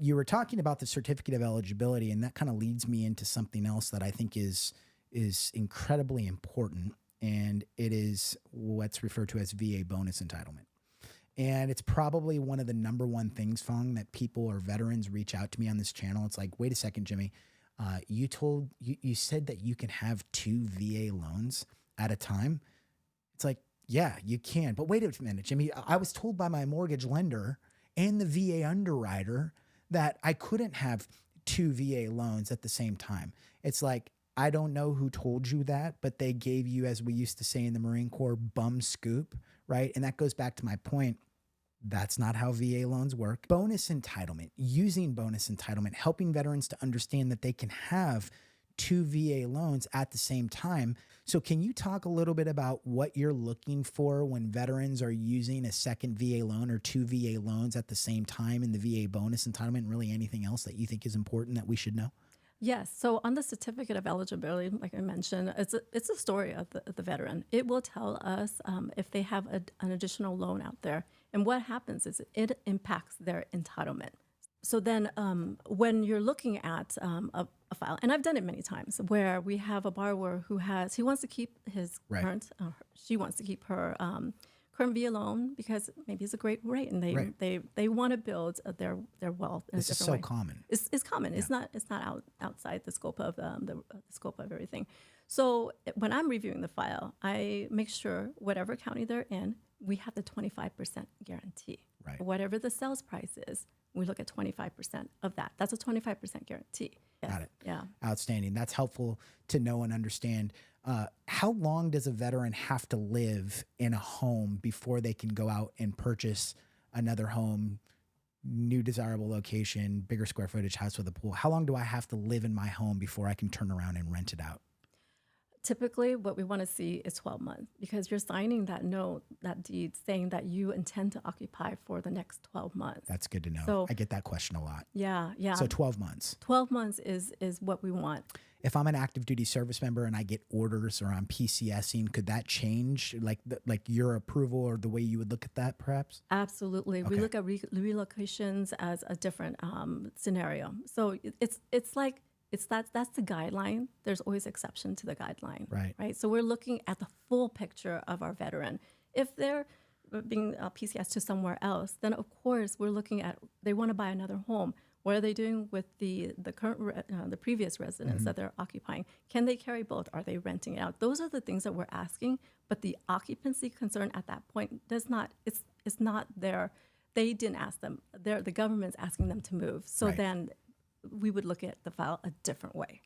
you were talking about the certificate of eligibility, and that kind of leads me into something else that I think is incredibly important, and it is what's referred to as VA bonus entitlement. And it's probably one of the number one things, Phuong, that people or veterans reach out to me on this channel. It's like, wait a second, Jimmy, you said that you can have 2 VA loans at a time. It's like, yeah, you can. But wait a minute, Jimmy, I was told by my mortgage lender and the VA underwriter that I couldn't have 2 VA loans at the same time. It's like, I don't know who told you that, but they gave you, as we used to say in the Marine Corps, bum scoop, right? And that goes back to my point. That's not how VA loans work. Bonus entitlement, using bonus entitlement, helping veterans to understand that they can have 2 VA loans at the same time. So can you talk a little bit about what you're looking for when veterans are using a second VA loan or 2 VA loans at the same time in the VA bonus entitlement, and really anything else that you think is important that we should know? Yes. So on the certificate of eligibility, like I mentioned, it's a story of the veteran. It will tell us if they have an additional loan out there. And what happens is it impacts their entitlement. So then when you're looking at a file, and I've done it many times, where we have a borrower he wants to keep his current, she wants to keep her current VA loan because maybe it's a great rate, and they want to build their wealth in a different way. This is so common. It's common. Yeah. It's not outside the scope of the scope of everything. So when I'm reviewing the file, I make sure whatever county they're in, we have the 25% guarantee. Right. Whatever the sales price is, we look at 25% of that. That's a 25% guarantee. Yes. Got it. Yeah. Outstanding. That's helpful to know and understand. How long does a veteran have to live in a home before they can go out and purchase another home, new desirable location, bigger square footage house with a pool? How long do I have to live in my home before I can turn around and rent it out? Typically, what we want to see is 12 months, because you're signing that note, that deed, saying that you intend to occupy for the next 12 months. That's good to know. So, I get that question a lot. Yeah, yeah. So 12 months. 12 months is what we want. If I'm an active duty service member and I get orders or I'm PCSing, could that change like your approval or the way you would look at that perhaps? Absolutely. Okay. We look at relocations as a different scenario. So it's like, that's the guideline. There's always exception to the guideline, right? So we're looking at the full picture of our veteran. If they're being PCS to somewhere else, then of course we're looking at, they want to buy another home. What are they doing with the current the previous residence that they're occupying? Can they carry both? Are they renting it out? Those are the things that we're asking. But the occupancy concern at that point does not. It's not there. They didn't ask them. The government's asking them to move. So then we would look at the file a different way.